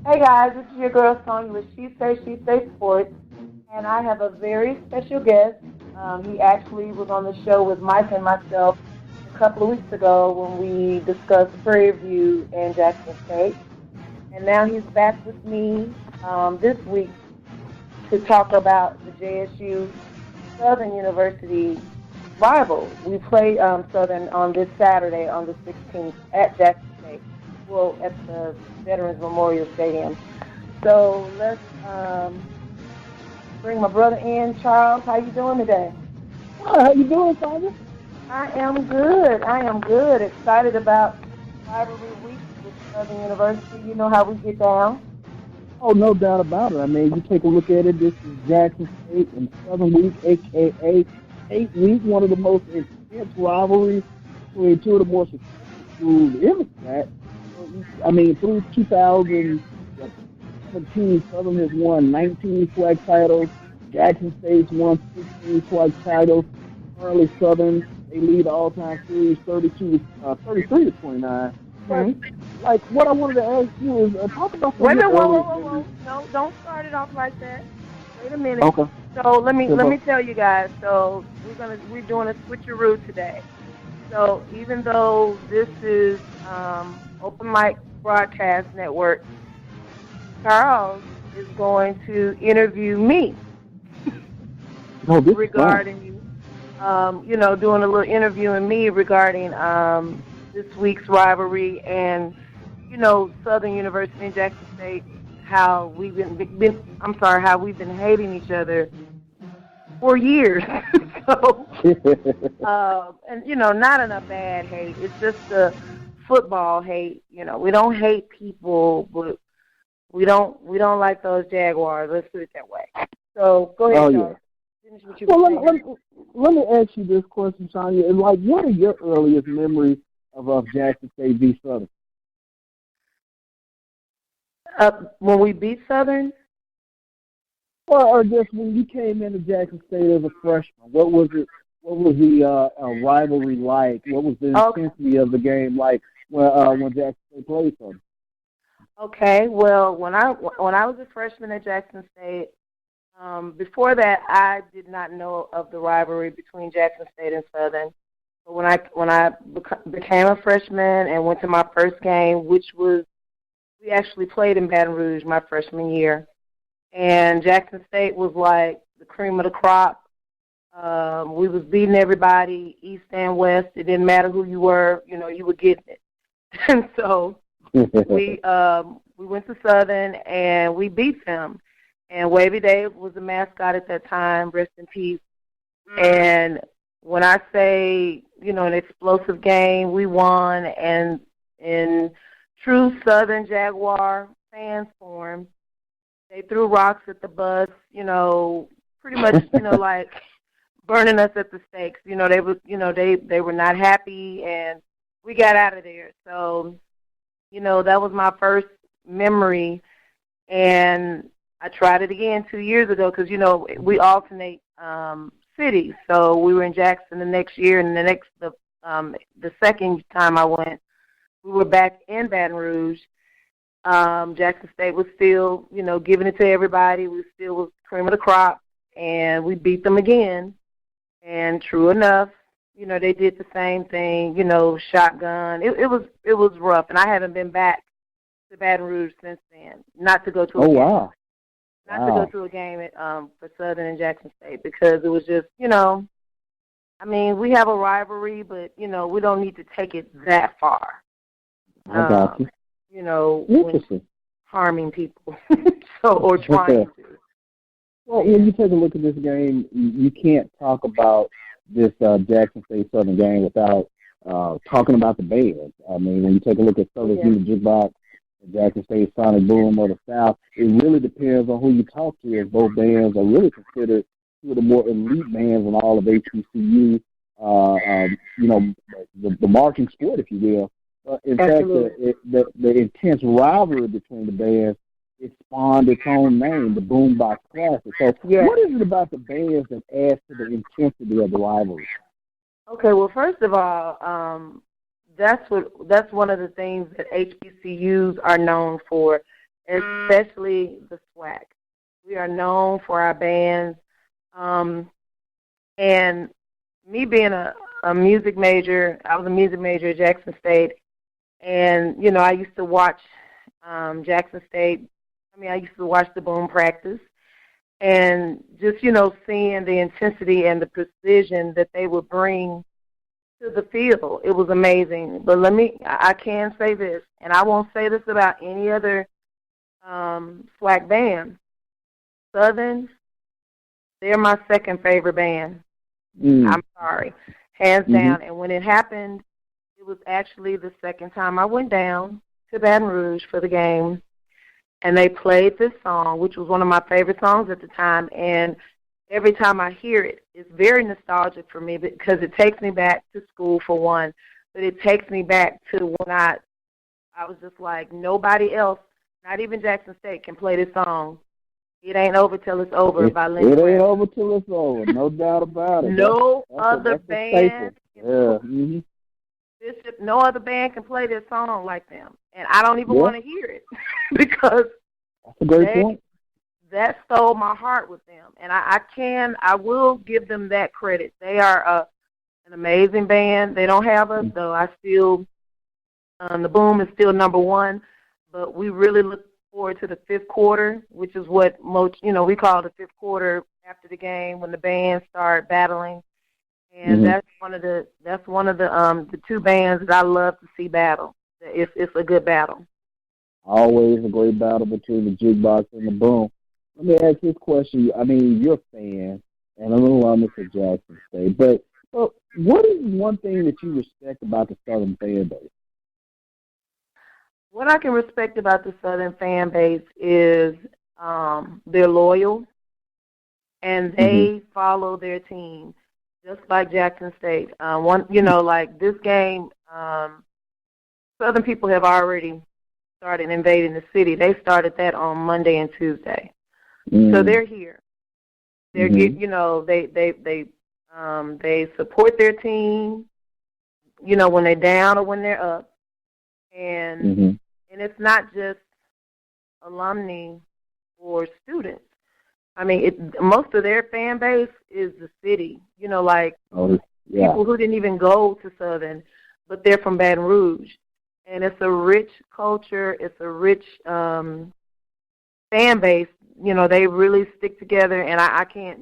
Hey guys, this is your girl Sonja with She Say Sports, and I have a very special guest. He actually was on the show with Mike and myself a couple of weeks ago when we discussed Prairie View and Jackson State, and now he's back with me this week to talk about the JSU Southern University rival. We play Southern on this Saturday on the 16th at Jackson State. Well, at the Veterans Memorial Stadium. So let's bring my brother in. Charles, how you doing today? How you doing, Sonja? I am good. Excited about rivalry week with Southern University. You know how we get down. Oh, no doubt about it. I mean, you take a look at it. This is Jackson State and Southern Week, a.k.a. State Week, one of the most intense rivalries between two of the more successful schools in the state. I mean, through 2017, Southern has won 19 flag titles. Jackson State's won 16 flag titles. Currently, Southern, they lead the all-time series 33 to 29. But, like, what I wanted to ask you is, talk about some Wait a minute, whoa. No, don't start it off like that. Wait a minute. Okay. So let me tell you guys. So we're doing a switcheroo today. So even though this is Open Mic Broadcast Network, Charles is going to interview me regarding you. Doing a little interviewing me regarding this week's rivalry and Southern University and Jackson State. How we've been hating each other for years. So, and not in a bad hate. It's just a football hate. We don't hate people, but we don't like those Jaguars. Let's put it that way. So go ahead, Charles. Finish what you were saying. Let me ask you this question, Sonja. And what are your earliest memories of Jackson State v. Southern? When we beat Southern? Or just when you came into Jackson State as a freshman, what was it? What was the rivalry like? What was the intensity of the game like when Jackson State played Southern? Okay, well, when I was a freshman at Jackson State, before that, I did not know of the rivalry between Jackson State and Southern. But when I became a freshman and went to my first game, which was we actually played in Baton Rouge my freshman year, and Jackson State was like the cream of the crop. We was beating everybody, east and west. It didn't matter who you were, you were getting it. And so we went to Southern and we beat them. And Wavy Dave was the mascot at that time, rest in peace. And when I say, an explosive game, we won. And in true Southern Jaguar fans form, they threw rocks at the bus, pretty much, like burning us at the stakes. They were not happy, and we got out of there. So, that was my first memory, and I tried it again 2 years ago because, we alternate cities. So we were in Jackson the next year, and the second time I went, we were back in Baton Rouge. Jackson State was still, giving it to everybody. We still was cream of the crop, and we beat them again. And true enough, they did the same thing, shotgun. It was rough, and I haven't been back to Baton Rouge since then. Not to go to a game. Wow. Not to go to a game at for Southern and Jackson State because it was just, we have a rivalry, but we don't need to take it that far. I got you. When harming people, or trying to. Well, when you take a look at this game, you can't talk about this Jackson State Southern game without talking about the Bears. I mean, when you take a look at Southern Jukebox, Jackson State Sonic Boom of the South, it really depends on who you talk to, as both bands are really considered two of the more elite bands in all of HBCU, the marching sport, if you will. In Absolutely. fact, the intense rivalry between the bands, it spawned its own name, the Boombox Classic. So what is it about the bands that adds to the intensity of the rivalry? Okay, well, first of all, that's one of the things that HBCUs are known for. especially the SWAC. We are known for our bands. And me being a music major, I was a music major at Jackson State. And, I used to watch Jackson State. I used to watch the boom practice. And just, seeing the intensity and the precision that they would bring to the field, it was amazing. But I can say this, and I won't say this about any other SWAC band. Southern, they're my second favorite band. I'm sorry, hands down. And when it happened, it was actually the second time I went down to Baton Rouge for the game, and they played this song, which was one of my favorite songs at the time. And every time I hear it, it's very nostalgic for me because it takes me back to school, for one, but it takes me back to when I was just like, nobody else, not even Jackson State, can play this song. It Ain't Over Till It's Over by Lindsey. It ain't over till it's over, no doubt about it. No other band. Bishop, no other band can play this song like them, and I don't even want to hear it because that's a great point. That stole my heart with them, and I will give them that credit. They are an amazing band. They don't have us, though. I still, the boom is still number one, but we really look forward to the fifth quarter, which is what most, we call the fifth quarter after the game when the bands start battling. And that's one of the two bands that I love to see battle. It's a good battle. Always a great battle between the jukebox and the boom. Let me ask this question. You're a fan and an alumnus of Jackson State, but what is one thing that you respect about the Southern fan base? What I can respect about the Southern fan base is they're loyal and they follow their team. Just like Jackson State. Like this game, Southern people have already started invading the city. They started that on Monday and Tuesday. So they're here. They're they support their team, when they're down or when they're up. And it's not just alumni or students. Most of their fan base is the city, people who didn't even go to Southern, but they're from Baton Rouge. And it's a rich culture. It's a rich fan base. They really stick together, and I can't,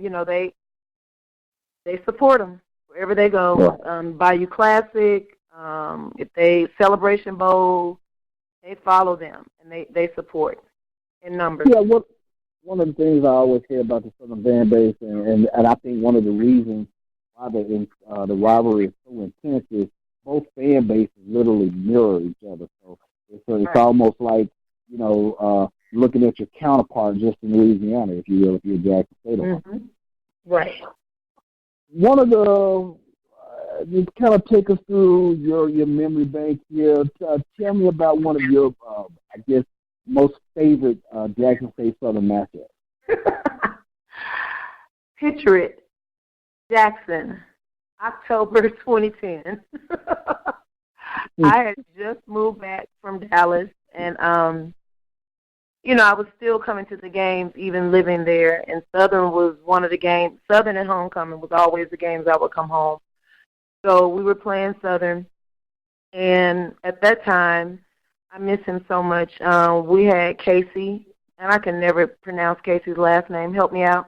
they support them wherever they go. Bayou Classic, if they Celebration Bowl, they follow them, and they support in numbers. Yeah, one of the things I always hear about the Southern fan base, and I think one of the reasons why the rivalry is so intense is both fan bases literally mirror each other. So it's almost like, looking at your counterpart just in Louisiana, if you will, if you're Jackson State. Right. One of the, just kind of take us through your memory bank here. Tell me about one of your, most favorite Jackson State Southern matchup. Picture it. Jackson, October 2010. I had just moved back from Dallas, and, I was still coming to the games, even living there, and Southern was one of the games. Southern and homecoming was always the games I would come home. So we were playing Southern, and at that time, I miss him so much. We had Casey, and I can never pronounce Casey's last name. Help me out.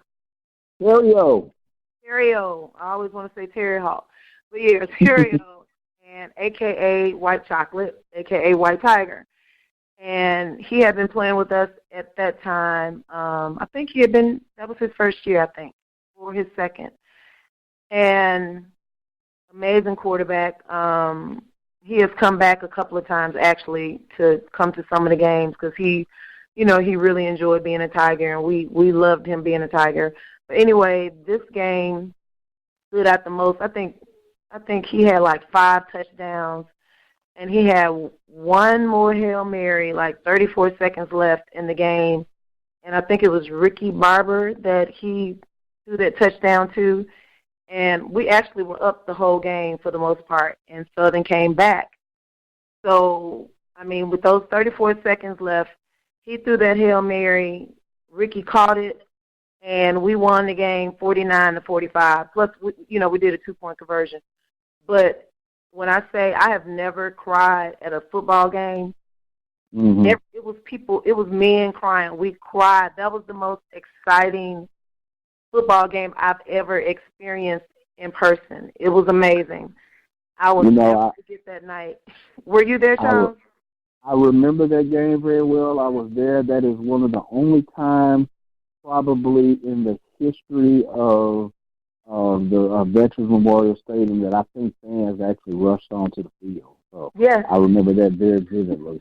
Terrio. I always want to say Terry Hawk. But yeah, Terrio, and a.k.a. White Chocolate, a.k.a. White Tiger. And he had been playing with us at that time. I think that was his first year, I think, or his second. And amazing quarterback. He has come back a couple of times, actually, to come to some of the games because he really enjoyed being a Tiger, and we loved him being a Tiger. But anyway, this game stood out the most. I think he had like 5 touchdowns, and he had one more Hail Mary, like 34 seconds left in the game. And I think it was Ricky Barber that he threw that touchdown to. And we actually were up the whole game for the most part, and Southern came back. So, with those 34 seconds left, He threw that Hail Mary. Ricky caught it, and we won the game 49-45. Plus, we did a 2-point conversion. But when I say I have never cried at a football game, it was men crying. We cried. That was the most exciting football game I've ever experienced in person. It was amazing. I will never forget that night. Were you there, Charles? I remember that game very well. I was there. That is one of the only times probably in the history of the Veterans Memorial Stadium that I think fans actually rushed onto the field. So yes. I remember that very vividly.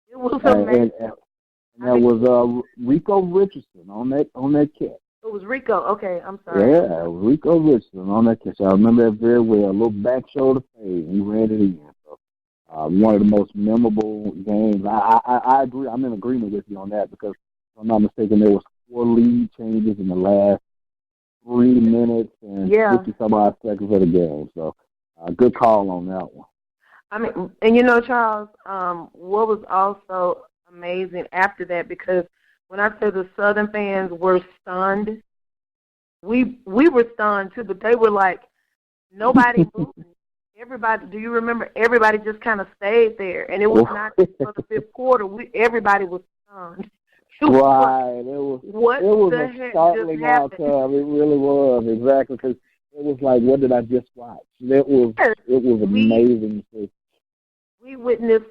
It was amazing. And that was Rico Richardson on that catch. It was Rico. Okay, I'm sorry. Yeah, Rico Richardson on that catch. I remember that very well. A little back shoulder fade. He ran it in. So one of the most memorable games. I agree. I'm in agreement with you on that because, if I'm not mistaken, there was 4 lead changes in the last 3 minutes and 50-some odd seconds of the game. So good call on that one. I mean, and Charles, what was also amazing after that, because when I say the Southern fans were stunned, we were stunned too, but they were like, nobody moved. Everybody, do you remember? Everybody just kind of stayed there, and it was not just for the 5th quarter. Everybody was stunned. Right. It was a startling outcome. It really was, exactly, because it was like, what did I just watch? It was amazing to see. We witnessed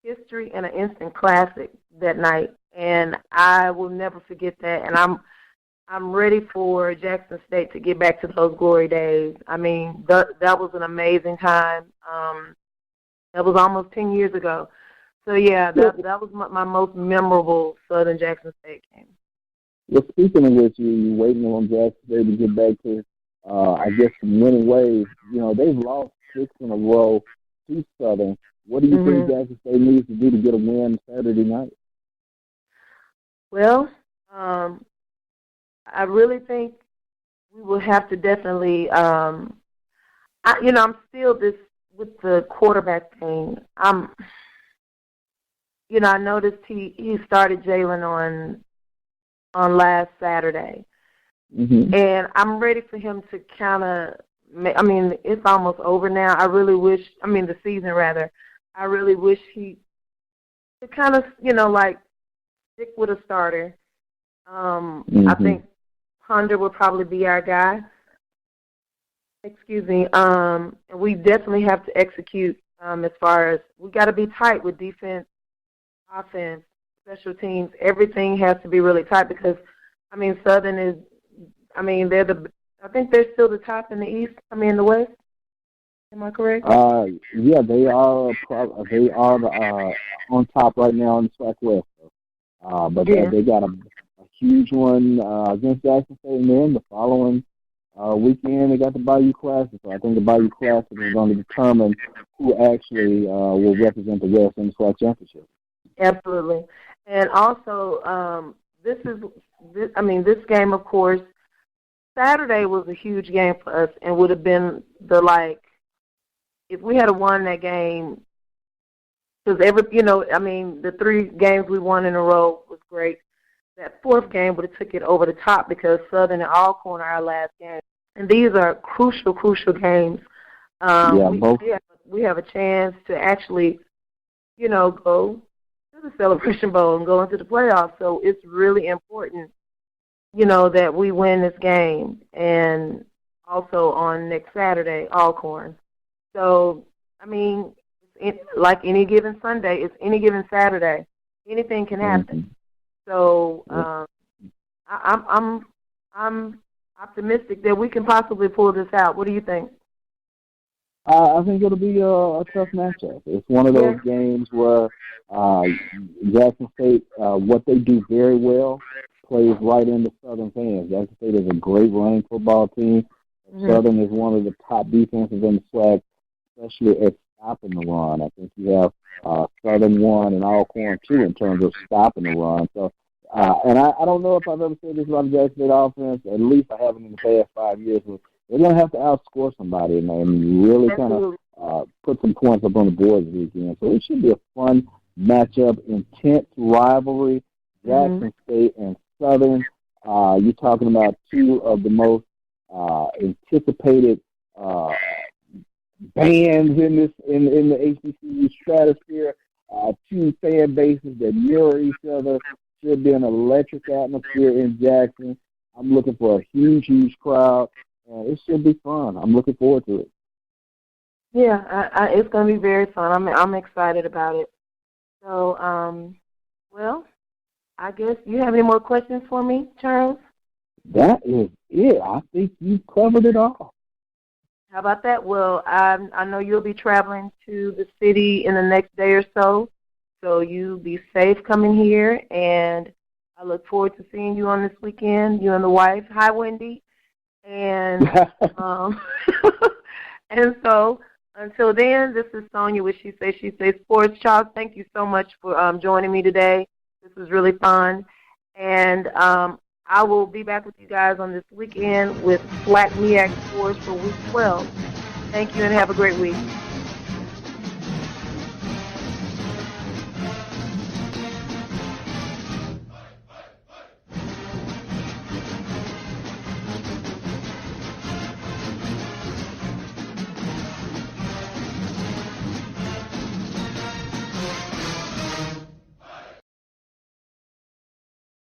history and an instant classic that night, and I will never forget that. And I'm ready for Jackson State to get back to those glory days. I mean, that was an amazing time. That was almost 10 years ago. So, yeah, that was my most memorable Southern Jackson State game. Well, speaking of which, you're waiting on Jackson State to get back to, I guess, some winning ways. They've lost 6 in a row to Southern. What do you think Jackson State needs to do to get a win Saturday night? Well, I really think we will have to definitely, I'm still with the quarterback thing. I noticed he started Jalen on last Saturday. And I'm ready for him to kind of, it's almost over now. The season rather. I really wish he could kind of, stick with a starter. I think Ponder would probably be our guy. Excuse me. And we definitely have to execute as far as we got to be tight with defense, offense, special teams. Everything has to be really tight because, Southern is, I think they're still the top in the East. In the West. Am I correct? Yeah, they are. They are on top right now in the SWAC West. But they got a huge one against Jackson State, and then the following weekend they got the Bayou Classic. So I think the Bayou Classic is going to determine who actually will represent the West in the SWAC Championship. Absolutely, and also this game, of course. Saturday was a huge game for us, and would have been if we had won that game, because the 3 games we won in a row was great. That 4th game would have took it over the top because Southern and Alcorn are our last game. And these are crucial games. We have a chance to actually, go to the Celebration Bowl and go into the playoffs. So it's really important, that we win this game. And also on next Saturday, Alcorn. So, like any given Sunday, it's any given Saturday. Anything can happen. So I'm optimistic that we can possibly pull this out. What do you think? I think it'll be a tough matchup. It's one of those games where Jackson State, what they do very well, plays right into Southern fans. Jackson State is a great running football team. Southern is one of the top defenses in the SWAC, especially at stopping the run. I think you have Southern 1 and Alcorn 2 in terms of stopping the run. So, and I don't know if I've ever said this about the Jackson State offense. At least I haven't in the past 5 years. But they're going to have to outscore somebody and really kind of put some points up on the board this weekend. So it should be a fun matchup, intense rivalry, Jackson State and Southern. You're talking about two of the most anticipated bands in the HBCU stratosphere. Two fan bases that mirror each other. Should be an electric atmosphere in Jackson. I'm looking for a huge crowd. It should be fun. I'm looking forward to it. Yeah, it's going to be very fun. I'm excited about it. So, well, I guess you have any more questions for me, Charles? That is it. I think you covered it all. How about that? Well, I know you'll be traveling to the city in the next day or so, so you be safe coming here, and I look forward to seeing you on this weekend, you and the wife. Hi, Wendy. And and so until then, this is Sonja with She Say Sports. Charles, thank you so much for joining me today. This was really fun. And I will be back with you guys on this weekend with Flat MEAC scores for Week 12. Thank you and have a great week.